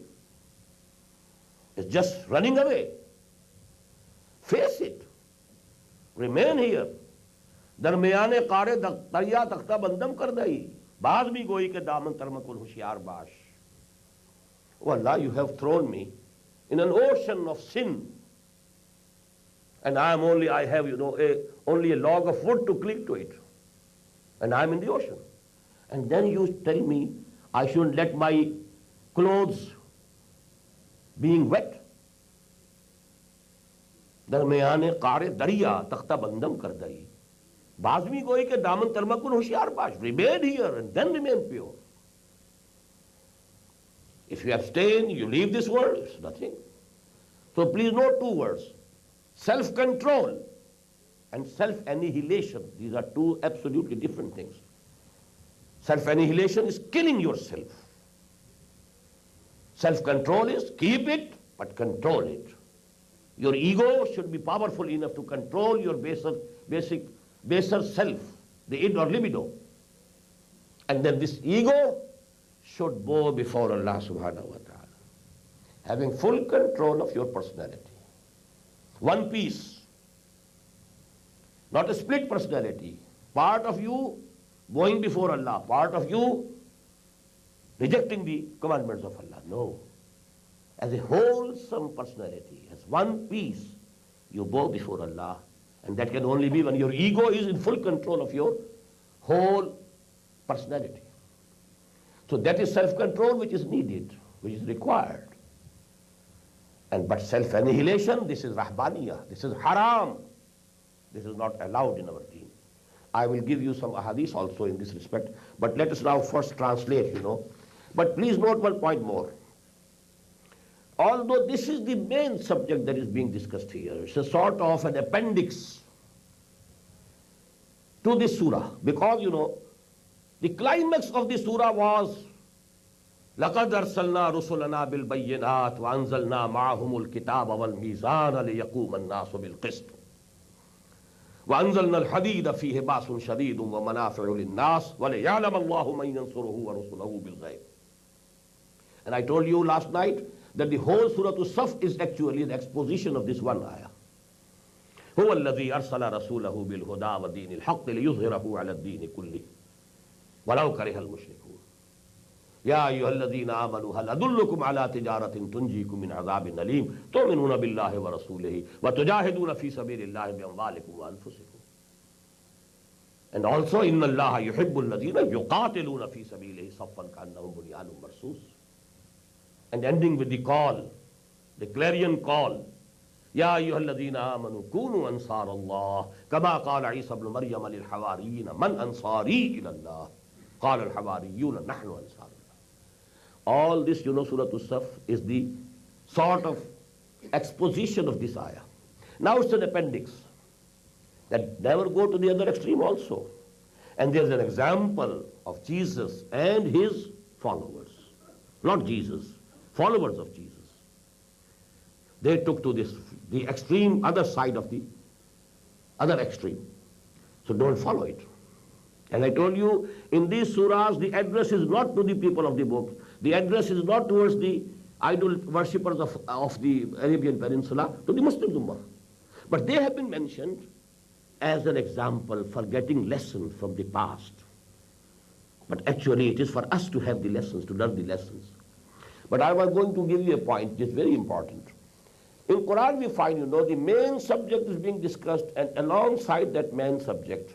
It's just running away. Face it. Remain here. درمیان قار دریا تختہ بندم کر دئی بعض بھی گوئی کہ دامن ترمکل ہوشیار باش. Oh Allah, you have thrown me in an ocean of sin, and I have only a log of wood to cling to it, and I am in the ocean. And then you tell me I shouldn't let my clothes being wet. درمیان قار دریا تختہ بندم کر دئی بازمی گوئی کہ دامن ترمکن ہوشیار باش. Remain here and then remain pure. If you abstain, you leave this world, it's nothing. So please note two words: self-control and self-annihilation. These are two absolutely different things. Self-annihilation is killing yourself. Self-control is keep it, but control it. Your ego should be powerful enough to control your baser self, the id or libido. And then this ego should bow before Allah subhanahu wa ta'ala, having full control of your personality. One piece, not a split personality. Part of you going before Allah, part of you rejecting the commandments of Allah. No. As a wholesome personality, as one piece, you bow before Allah. And that can only be when your ego is in full control of your whole personality. So that is self-control which is needed, which is required. But self-annihilation, this is rahbaniyah, this is haram. This is not allowed in our deen. I will give you some ahadith also in this respect, but let us now first translate, But please note one point more. Although this is the main subject that is being discussed here, it's a sort of an appendix to this surah, because the climax of the surah was لَقَدْ أَرْسَلْنَا رُسُلَنَا بِالْبَيِّنَاتِ وَأَنزَلْنَا مَعَهُمُ الْكِتَابَ وَالْمِيزَانَ لِيَقُومَ النَّاسُ بِالْقِسْطِ وَأَنزَلْنَا الْحَدِيدَ فِيهِ بَأْسٌ شَدِيدٌ وَمَنَافِعُ لِلنَّاسِ وَلِيَعْلَمَ اللَّهُ مَن يَنصُرُهُ وَرُسُلَهُ بِالْغَيْبِ. And I told you last night that the whole Surah As-Saff is actually an exposition of this one ayah. هُوَ الَّذِي أَرْسَلَ رَسُولَهُ بِالْهُدَى وَدِينِ الْحَقِّ لِيُظْهِرَهُ عَلَى الدِّينِ كُلِّهِ وَلَوْ كَرِهَ الْمُشْرِكُونَ يَا أَيُّهَا الَّذِينَ آمَنُوا هَلْ أَدُلُّكُمْ عَلَى تِجَارَةٍ تُنْجِيكُم مِّنْ عَذَابٍ أَلِيمٍ تُؤْمِنُونَ بِاللَّهِ وَرَسُولِهِ وَتُجَاهِدُونَ فِي سَبِيلِ اللَّهِ بِأَمْوَالِكُمْ وَأَنفُسِكُمْ. And also إِنَّ اللَّهَ يُحِبُّ الَّذِينَ يُقَاتِلُونَ فِي سَبِيلِهِ صَفًّا كَأَنَّهُمْ بُنْيَانٌ مَرْصُوصٌ. And ending with the call, the clarion call, يَا أَيُّهَا الَّذِينَ آمَنُوا كُونُوا أَنصَارَ اللَّهِ كَمَا قَالَ عِيسَى ابْنُ مَرْيَمَ لِلْحَوَارِيِّينَ مَنْ أَنصَارِي إِلَى اللَّهِ قَالَ الْحَوَارِيُّونَ نَحْنُ أَنصَارُ اللَّهِ. All this, Surah As-Saff is the sort of exposition of this ayah. Now it's an appendix that never go to the other extreme also. And there's an example of Jesus and his followers. Not Jesus, followers of Jesus. They took to the extreme other side of the other extreme. So don't follow it. And I told you, in these surahs, the address is not to the people of the book. The address is not towards the idol worshippers of the Arabian Peninsula, to the Muslim Ummah. But they have been mentioned as an example for getting lessons from the past. But actually it is for us to have the lessons, to learn the lessons. But I was going to give you a point which is very important. In Quran we find, the main subject is being discussed, and alongside that main subject,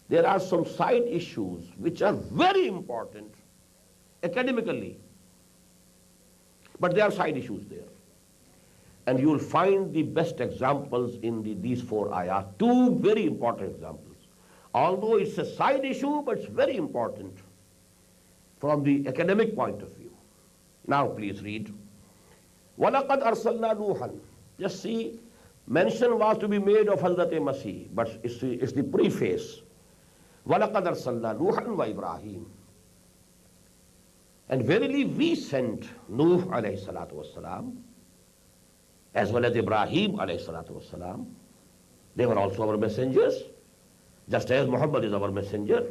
there are some side issues which are very important academically. But there are side issues there. And you will find the best examples in these four ayahs, two very important examples. Although it's a side issue, but it's very important from the academic point of view. Now please read. وَلَقَدْ أَرْسَلْنَا نُوحًا. Just see, mention was to be made of Hazrat Masih, but it's the preface. وَلَقَدْ أَرْسَلْنَا نُوحًا وَإِبْرَاهِيمَ. And verily we sent Nuh alayhi salatu wassalam, as well as Ibrahim alayhi salatu wassalam. They were also our messengers, just as Muhammad is our messenger,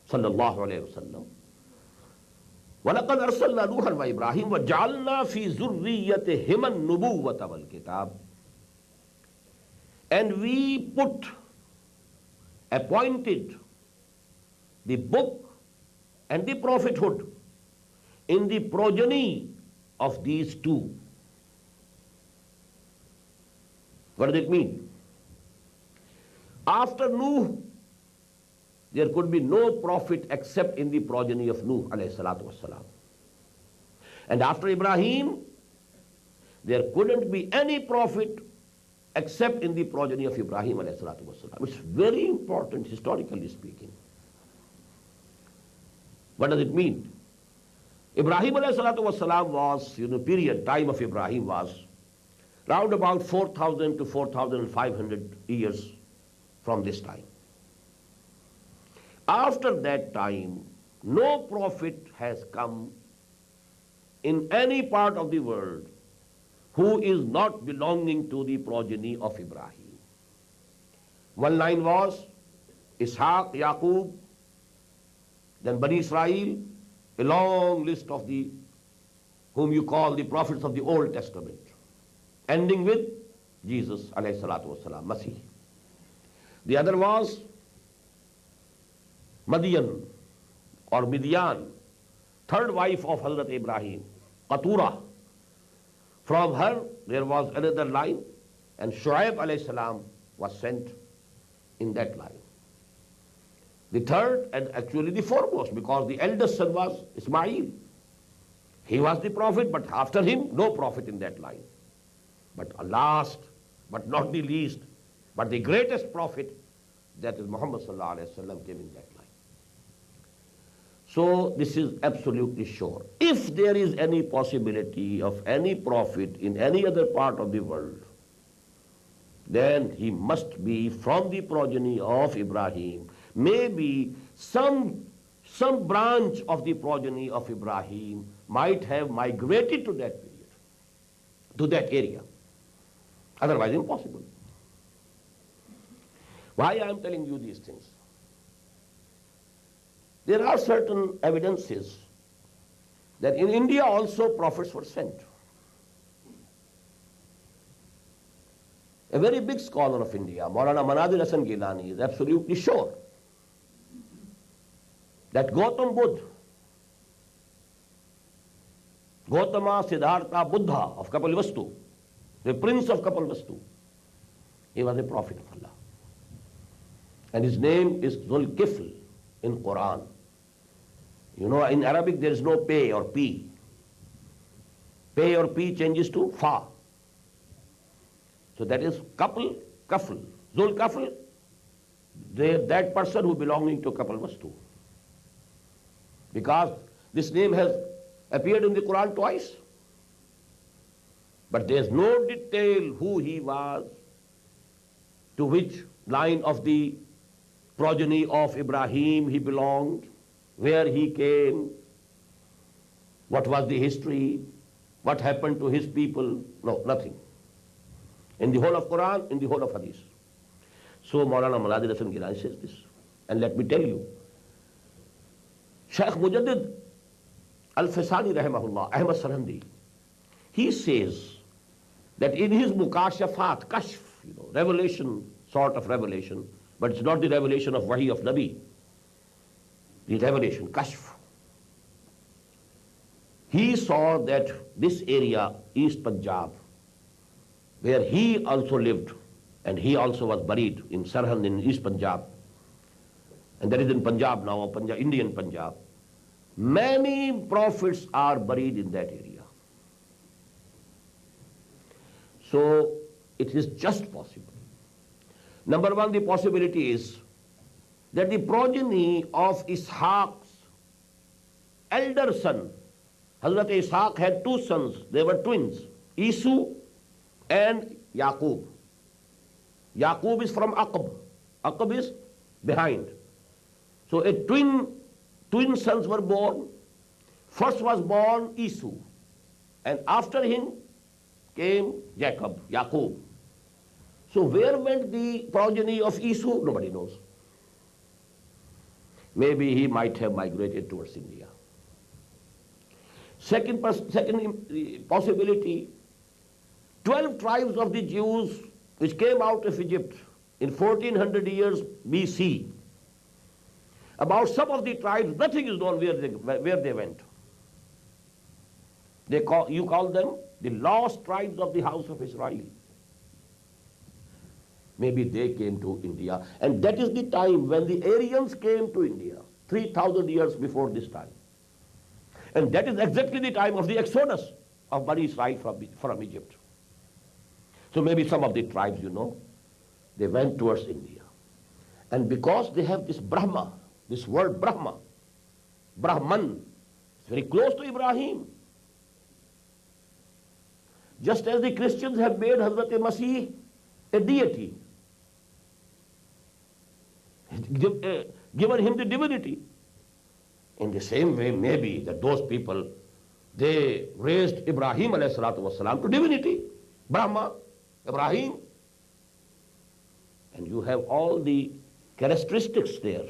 sallallahu alayhi wa sallam. وَلَقَدْ أَرْسَلْنَا نُوحًا وَإِبْرَاهِيمَ وَجَعَلْنَا فِي ذُرِّيَّتِهِمَا النُّبُوَّةَ وَالْكِتَابَ. And we appointed the book and the prophethood in the progeny of these two. What does it mean? After Nuh, there could be no prophet except in the progeny of Nuh alayhi salatu wassalam. And after Ibrahim, there couldn't be any prophet except in the progeny of Ibrahim alayhi salatu wassalam. It's very important historically speaking. What does it mean? Ibrahim alayhi salatu wassalam was, time of Ibrahim was round about 4,000 to 4,500 years from this time. After that time, no prophet has come in any part of the world who is not belonging to the progeny of Ibrahim. One line was Ishaq, Yaqub, then Bani Israel, a long list of the whom you call the prophets of the Old Testament, ending with Jesus alayhi salatu wasalam, Masih. The other was Madian or Midian, third wife of Hazrat Ibrahim, Qatura. From her there was another line, and Shu'aib alayhi salam was sent in that line. The third, and actually the foremost, because the eldest son was Ismail. He was the prophet, but after him no prophet in that line. But last, but not the least, but the greatest prophet, that is Muhammad sallallahu alaihi wasallam, came in that line. So this is absolutely sure. If there is any possibility of any prophet in any other part of the world, then he must be from the progeny of Ibrahim. Maybe some branch of the progeny of Ibrahim might have migrated to that period, to that area. Otherwise impossible. Why I am telling you these things? There are certain evidences that in India also prophets were sent. A very big scholar of India, Maulana Manadir Hasan Gilani, is absolutely sure that Gautam Buddha, Gautama Siddhartha Buddha of Kapilvastu, the prince of Kapilvastu, he was a prophet of Allah. And his name is Zulkifl in Quran. You know, in Arabic there is no pay or p. Pay or p changes to fa. So that is Kapil, Kafl. Zulkafl, that person who belonging to Kapilvastu. Because this name has appeared in the Quran twice. But there is no detail who he was, to which line of the progeny of Ibrahim he belonged, where he came, what was the history, what happened to his people. No, nothing. In the whole of Quran, in the whole of Hadith. So Maulana Manadir Hasan Gilani says this. And let me tell you, Shaykh Mujaddid Al-Fasani rahimahullah, Ahmad Sarhandi, he says that in his Mukashafat, Kashf, revelation, sort of revelation, but it's not the revelation of Wahi of Nabi, the revelation, Kashf. He saw that this area, East Punjab, where he also lived, and he also was buried in Sarhand in East Punjab, and that is in Punjab now, Punjab, Indian Punjab. Many prophets are buried in that area. So it is just possible. Number one, the possibility is that the progeny of Ishaq's elder son, Hazrat Ishaq had two sons, they were twins, Isu and Yaqub. Yaqub is from Aqab. Aqab is behind. So a twin sons were born. First was born Esau, and after him came Jacob, Yaqub. So where went the progeny of Esau? Nobody knows. Maybe he might have migrated towards India. Second possibility, 12 tribes of the Jews which came out of Egypt in 1400 years BC. About some of the tribes, nothing is known where they went. You call them the lost tribes of the house of Israel. Maybe they came to India, and that is the time when the Aryans came to India, 3,000 years before this time. And that is exactly the time of the exodus of Bani Israel from Egypt. So maybe some of the tribes, they went towards India. And because they have this Brahma, this word Brahma, Brahman, it's very close to Ibrahim. Just as the Christians have made Hazrat Masih a deity, given him the divinity, in the same way maybe that those people, they raised Ibrahim alayhi salatu wasalam to divinity, Brahma, Ibrahim. And you have all the characteristics there,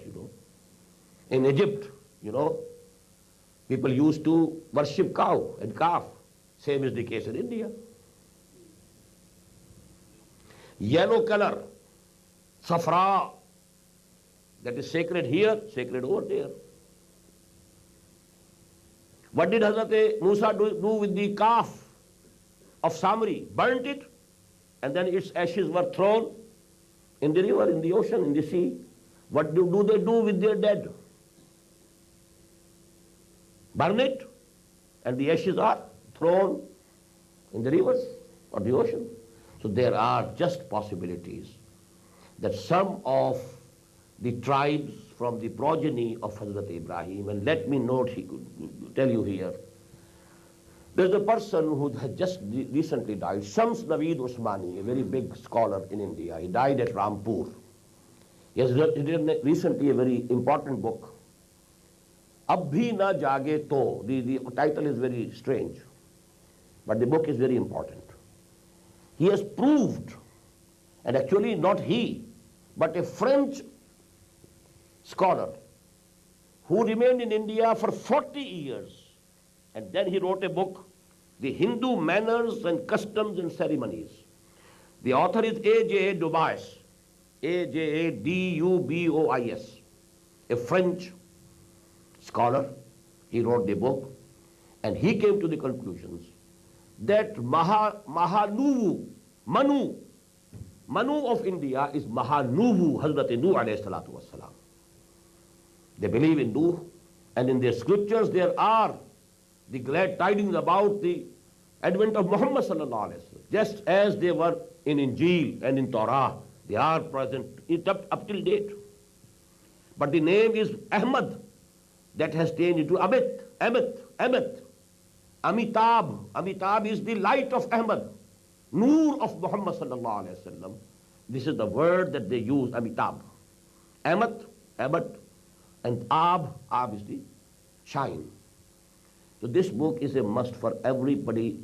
In Egypt, people used to worship cow and calf. Same is the case in India. Yellow color, safra, that is sacred here, sacred over there. What did Hazrat Musa do with the calf of Samri? Burnt it, and then its ashes were thrown in the river, in the ocean, in the sea. What do they do with their dead? Burn it, and the ashes are thrown in the rivers or the ocean. So there are just possibilities that some of the tribes from the progeny of Hazrat Ibrahim, and let me tell you here, there's a person who had just recently died, Shams Naveed Usmani, a very big scholar in India. He died at Rampur. He has written recently a very important book, Ab bhi na jage to. The title is very strange, but the book is very important. He has proved, and actually not he, but a French scholar who remained in India for 40 years, and then he wrote a book, The Hindu Manners and Customs and Ceremonies. The author is A.J.A. Dubois, A.J.A. D-U-B-O-I-S, a French scholar. He wrote the book, and he came to the conclusions that Manu of India is Mahanuvu, Hazrat Nuh alayhi salatu wassalam. They believe in Nuh, and in their scriptures there are the glad tidings about the advent of Muhammad sallallahu alayhi wasallam. Just as they were in Injil and in Torah, they are present up till date. But the name is Ahmad, that has changed into Ahmed. Amitabh. Amitabh is the light of Ahmad, Noor of Muhammad sallallahu alayhi wasallam. This is the word that they use, Amitabh. Ahmad, and Ab is the shine. So this book is a must for everybody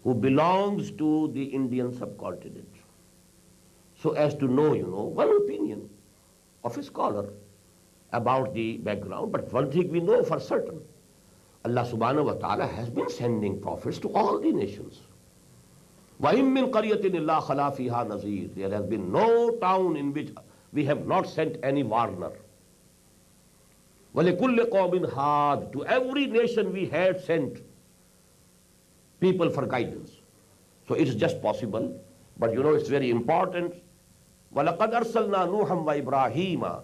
who belongs to the Indian subcontinent, so as to know, one opinion of a scholar about the background. But one thing we know for certain, Allah subhanahu wa ta'ala has been sending prophets to all the nations. وَإِن مِّن قَرْيَةٍ إِلَّا خَلَا فِيهَا نَذِيرٌ. There has been no town in which we have not sent any warner. وَلِكُلِّ قَوْمٍ هَادٍ. To every nation we had sent people for guidance. So it's just possible, but it's very important. وَلَقَدْ أَرْسَلْنَا نُوحًا وَإِبْرَاهِيمَ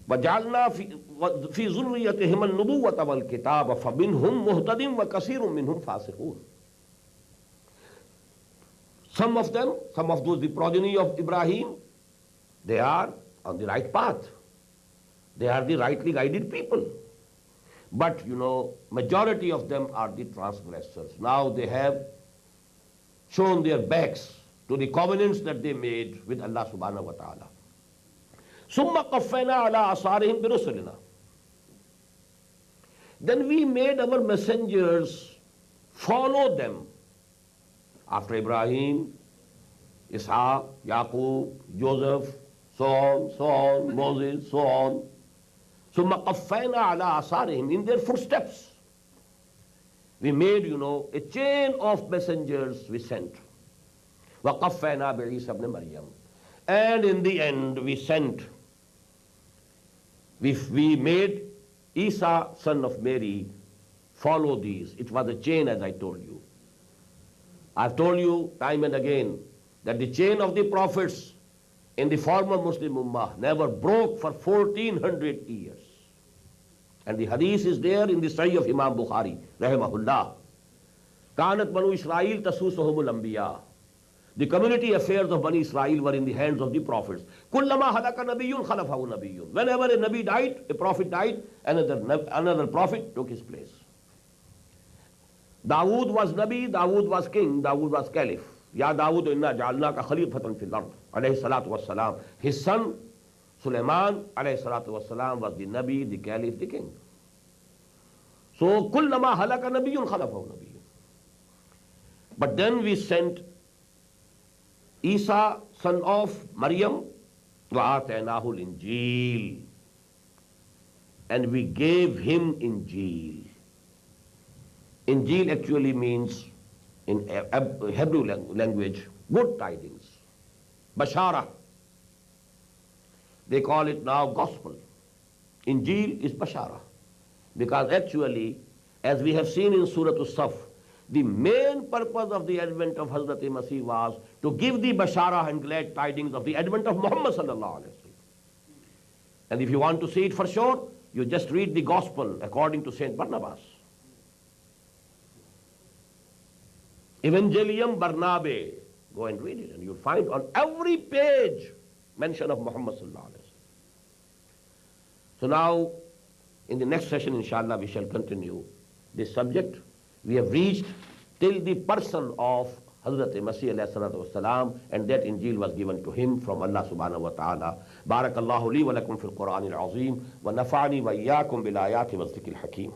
وَجَعَلْنَا فِي ذُرِّيَّتِهِمَا النُّبُوَّةَ وَالْكِتَابَ فَمِنْهُمْ مُهْتَدٍ وَكَثِيرٌ مِّنْهُمْ فَاسِقُونَ. Some of those, the progeny of Ibrahim, they are on the right path. They are the rightly guided people. But, majority of them are the transgressors. Now they have shown their backs to the covenants that they made with Allah subhanahu wa ta'ala. ثُمَّ قَفَّيْنَا عَلَىٰ آثَارِهِمْ بِرُسُلِنَا. Then we made our messengers follow them after Ibrahim, Ishaq, Yaqub, Joseph, so on, Moses, so on. ثُمَّ قَفَّيْنَا عَلَىٰ آثَارِهِمْ, in their footsteps. We made, a chain of messengers we sent. وَقَفَّيْنَا بِعِيسَى ابْنِ مَرْيَمَ. And in the end we sent, we made Isa, son of Mary, follow these. It was a chain, as I told you. I've told you time and again that the chain of the prophets in the former Muslim Ummah never broke for 1400 years. And the hadith is there in the Sahih of Imam Bukhari, rahimahullah. Kanat Banu Israel tasusuhumul anbiya. The community affairs of Bani Israel were in the hands of the prophets. Kullama halaka nabiyyun khalafahu nabiyyun. Whenever a nabi died, a prophet died, another prophet took his place. Dawood was nabi, Dawood was king, Dawood was caliph. Ya Dawood inna ja'alnaka khalifatan fil ard, alayhi salatu wassalam. His son Sulaiman alayhi salatu wassalam was the nabi, the caliph, the king. So kullama halaka nabiyyun khalafahu nabiyyun. But then we sent Isa, son of Maryam, وَآتَيْنَاهُ الْإِنْجِيلِ, and we gave him Injil. Injil actually means, in Hebrew language, good tidings. Bashara. They call it now gospel. Injil is Bashara. Because actually, as we have seen in Surat As-Saf, the main purpose of the advent of Hazrat Masih was to give the bashara and glad tidings of the advent of Muhammad sallallahu alaihi wasallam. And if you want to see it for sure, you just read the gospel according to Saint Barnabas. Evangelium Barnabe. Go and read it and you'll find on every page mention of Muhammad sallallahu alaihi wasallam. So now, in the next session, inshallah, we shall continue this subject. We have reached till the person of Hazrat Masih alayhi salatu wassalam, and that Injil was given to him from Allah subhanahu wa ta'ala. Barakallahu li wa lakum fil Qur'an al-azim wa nafa'ani wa iyyakum bil ayati wa dhikril hakim.